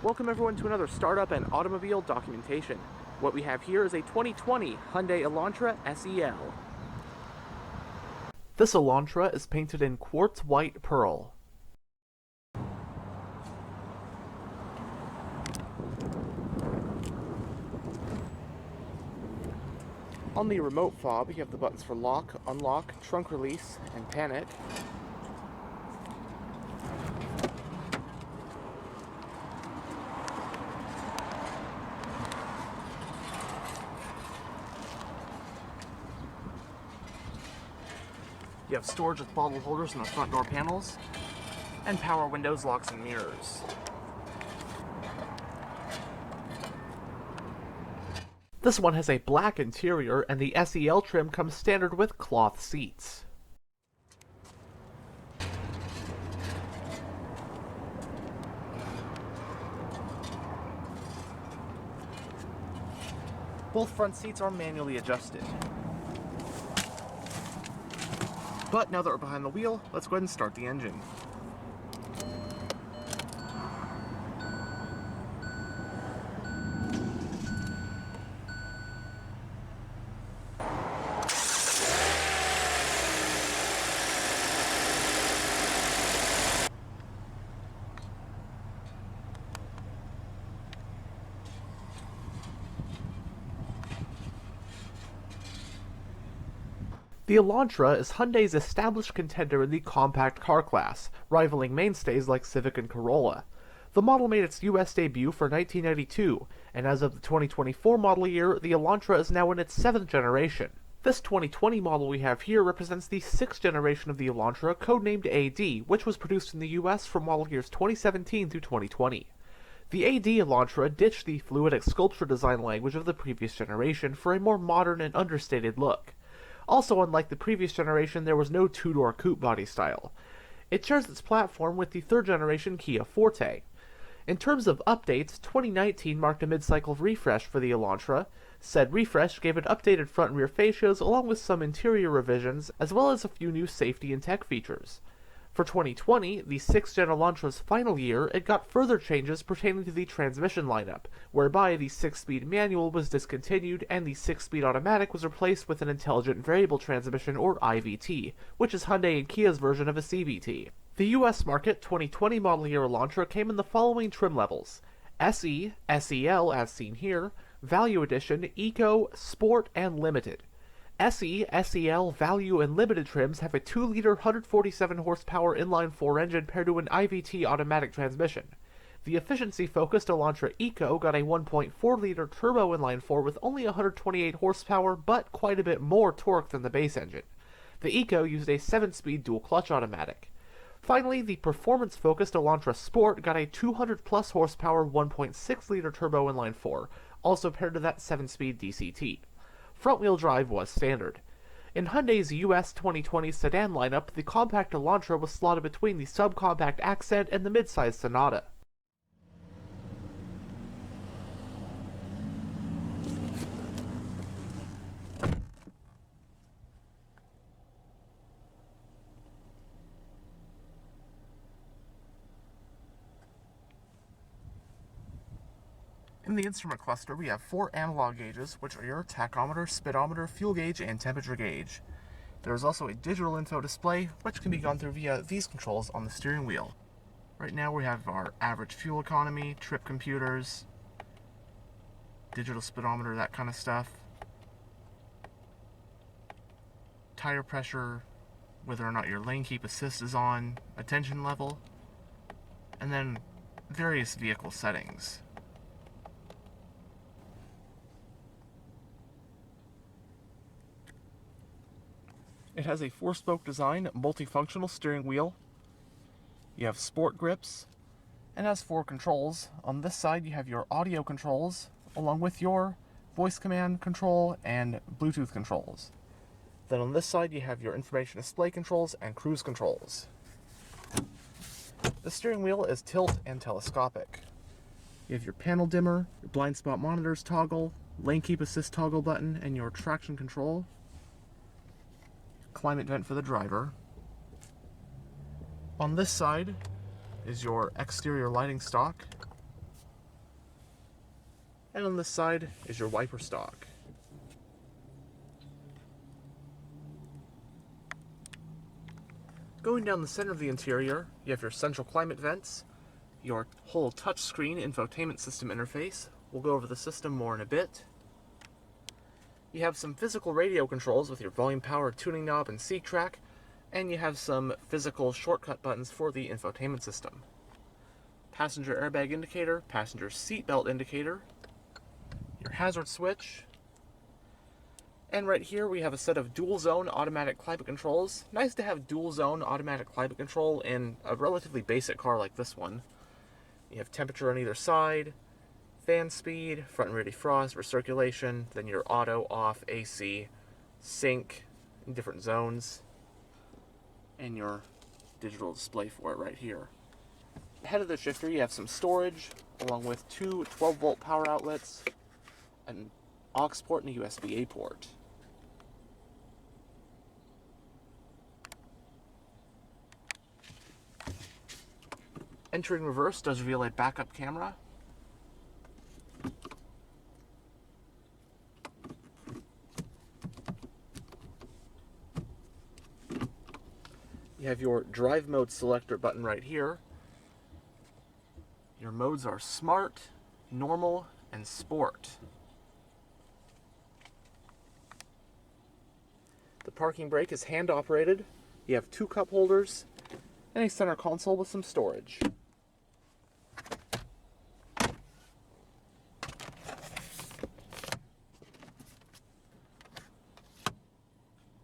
Welcome everyone to another startup and automobile documentation. What we have here is a 2020 Hyundai Elantra SEL. This Elantra is painted in quartz white pearl. On the remote fob, you have the buttons for lock, unlock, trunk release, and panic. You have storage with bottle holders in the front door panels, and power windows, locks, and mirrors. This one has a black interior, and the SEL trim comes standard with cloth seats. Both front seats are manually adjusted. But now that we're behind the wheel, let's go ahead and start the engine. The Elantra is Hyundai's established contender in the compact car class, rivaling mainstays like Civic and Corolla. The model made its US debut for 1992, and as of the 2024 model year, the Elantra is now in its 7th generation. This 2020 model we have here represents the 6th generation of the Elantra, codenamed AD, which was produced in the US from model years 2017 through 2020. The AD Elantra ditched the fluidic sculpture design language of the previous generation for a more modern and understated look. Also, unlike the previous generation, there was no two-door coupe body style. It shares its platform with the 3rd generation Kia Forte. In terms of updates, 2019 marked a mid-cycle refresh for the Elantra. Said refresh gave it updated front and rear fascias along with some interior revisions, as well as a few new safety and tech features. For 2020, the 6th Gen Elantra's final year, it got further changes pertaining to the transmission lineup, whereby the 6-speed manual was discontinued and the 6-speed automatic was replaced with an intelligent variable transmission, or IVT, which is Hyundai and Kia's version of a CVT. The US market 2020 model year Elantra came in the following trim levels: SE, SEL as seen here, Value Edition, Eco, Sport, and Limited. SE, SEL, Value, and Limited trims have a 2-liter 147 horsepower inline-4 engine paired to an IVT automatic transmission. The efficiency-focused Elantra Eco got a 1.4-liter turbo inline-4 with only 128 horsepower, but quite a bit more torque than the base engine. The Eco used a 7-speed dual-clutch automatic. Finally, the performance-focused Elantra Sport got a 200-plus horsepower 1.6-liter turbo inline-4, also paired to that 7-speed DCT. Front-wheel drive was standard. In Hyundai's US 2020 sedan lineup, the compact Elantra was slotted between the subcompact Accent and the midsize Sonata. In the instrument cluster, we have 4 analog gauges, which are your tachometer, speedometer, fuel gauge, and temperature gauge. There is also a digital info display, which can be gone through via these controls on the steering wheel. Right now we have our average fuel economy, trip computers, digital speedometer, that kind of stuff. Tire pressure, whether or not your lane keep assist is on, attention level, and then various vehicle settings. It has a 4-spoke design, multifunctional steering wheel. You have sport grips, and has 4 controls. On this side you have your audio controls, along with your voice command control and Bluetooth controls. Then on this side you have your information display controls and cruise controls. The steering wheel is tilt and telescopic. You have your panel dimmer, your blind spot monitors toggle, lane keep assist toggle button, and your traction control. Climate vent for the driver. On this side is your exterior lighting stock. And on this side is your wiper stalk. Going down the center of the interior, you have your central climate vents, your whole touchscreen infotainment system interface. We'll go over the system more in a bit. You have some physical radio controls with your volume, power, tuning knob, and seat track, and you have some physical shortcut buttons for the infotainment system. Passenger airbag indicator, passenger seat belt indicator, your hazard switch, and right here we have a set of dual zone automatic climate controls. Nice to have dual zone automatic climate control in a relatively basic car like this one. You have temperature on either side, fan speed, front and rear defrost, recirculation, then your auto, off, AC, sync in different zones, and your digital display for it right here. Ahead of the shifter you have some storage, along with two 12-volt power outlets, an aux port and a USB-A port. Entering reverse does reveal a backup camera. You have your drive mode selector button right here. Your modes are Smart, Normal, and Sport. The parking brake is hand operated. You have two cup holders and a center console with some storage.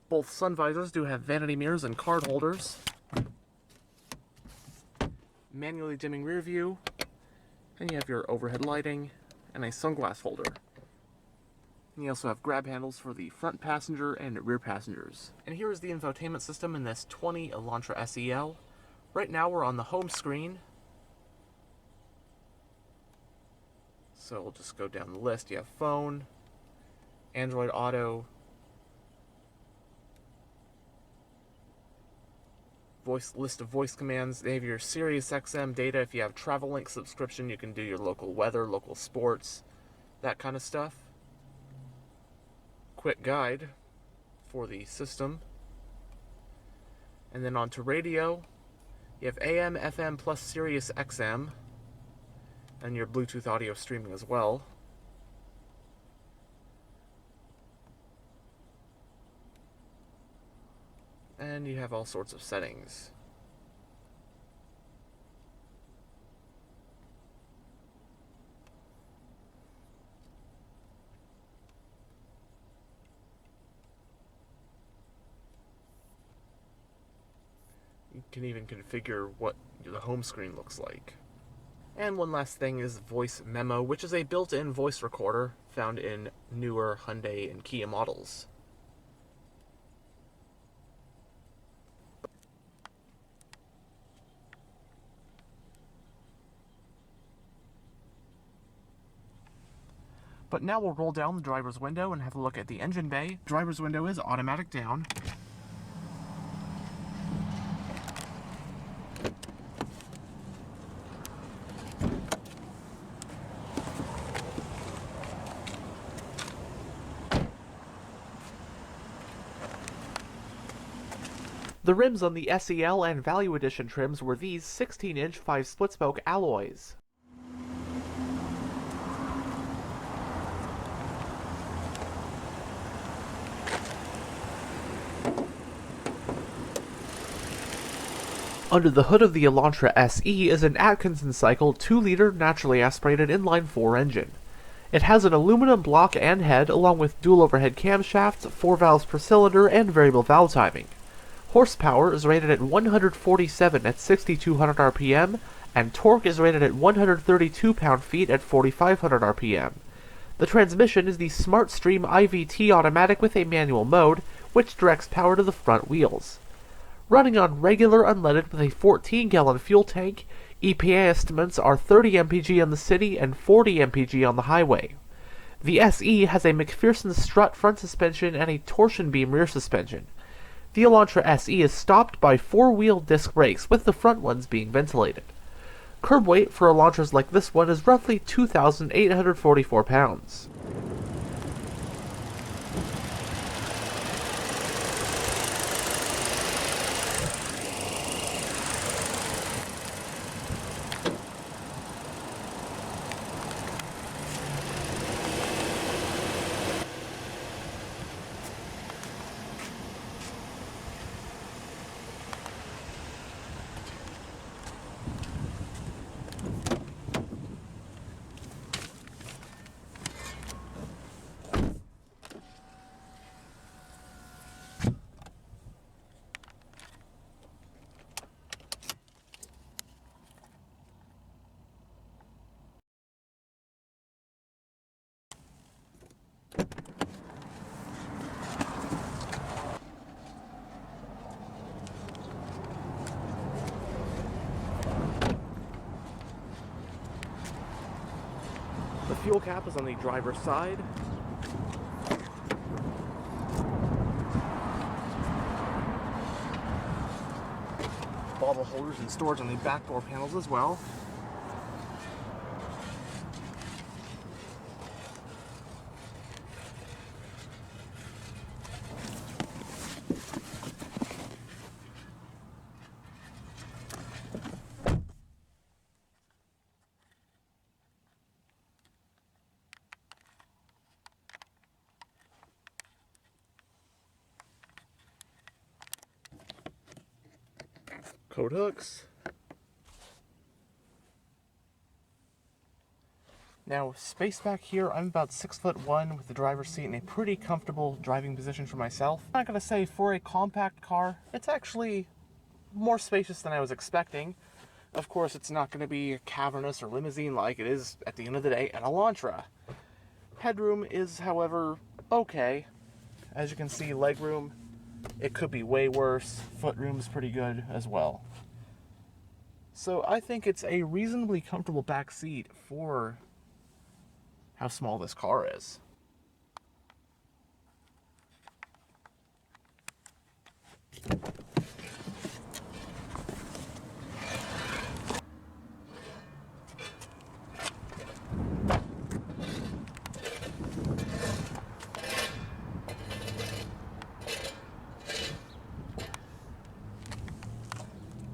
Both sun visors do have vanity mirrors and card holders. Manually dimming rear view, and you have your overhead lighting and a sunglass holder. And you also have grab handles for the front passenger and rear passengers. And here is the infotainment system in this 20 Elantra SEL. Right now we're on the home screen. So we'll just go down the list. You have phone, Android Auto, list of voice commands. They have your Sirius XM data. If you have Travel Link subscription, you can do your local weather, local sports, that kind of stuff. Quick guide for the system. And then on to radio, you have AM, FM, plus Sirius XM, and your Bluetooth audio streaming as well. And you have all sorts of settings. You can even configure what the home screen looks like. And one last thing is Voice Memo, which is a built-in voice recorder found in newer Hyundai and Kia models. But now we'll roll down the driver's window and have a look at the engine bay. Driver's window is automatic down. The rims on the SEL and Value Edition trims were these 16-inch 5-split-spoke alloys. Under the hood of the Elantra SE is an Atkinson cycle 2-liter naturally aspirated inline-4 engine. It has an aluminum block and head along with dual overhead camshafts, 4 valves per cylinder, and variable valve timing. Horsepower is rated at 147 at 6,200 RPM, and torque is rated at 132 pound-feet at 4,500 RPM. The transmission is the SmartStream IVT automatic with a manual mode, which directs power to the front wheels. Running on regular unleaded with a 14-gallon fuel tank, EPA estimates are 30 mpg on the city and 40 mpg on the highway. The SE has a McPherson strut front suspension and a torsion beam rear suspension. The Elantra SE is stopped by 4-wheel disc brakes, with the front ones being ventilated. Curb weight for Elantras like this one is roughly 2,844 pounds. The fuel cap is on the driver's side. Bottle holders and storage on the back door panels as well. Coat hooks. Now, space back here, I'm about 6'1" with the driver's seat in a pretty comfortable driving position for myself. I'm not gonna say for a compact car, it's actually more spacious than I was expecting. Of course, it's not gonna be cavernous or limousine like it is at the end of the day an Elantra. Headroom is, however, okay. As you can see, legroom, it could be way worse. Footroom's pretty good as well. So I think it's a reasonably comfortable back seat for how small this car is.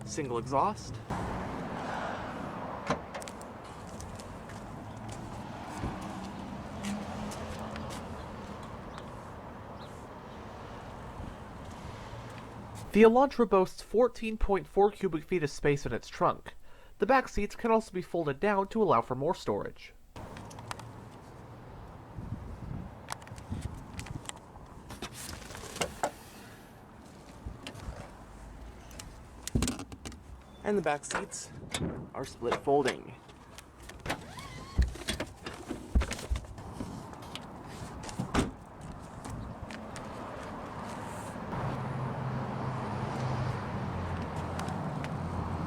Single exhaust. The Elantra boasts 14.4 cubic feet of space in its trunk. The back seats can also be folded down to allow for more storage. And the back seats are split folding.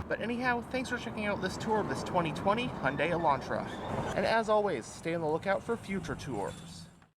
But anyhow, thanks for checking out this tour of this 2020 Hyundai Elantra. And as always, stay on the lookout for future tours.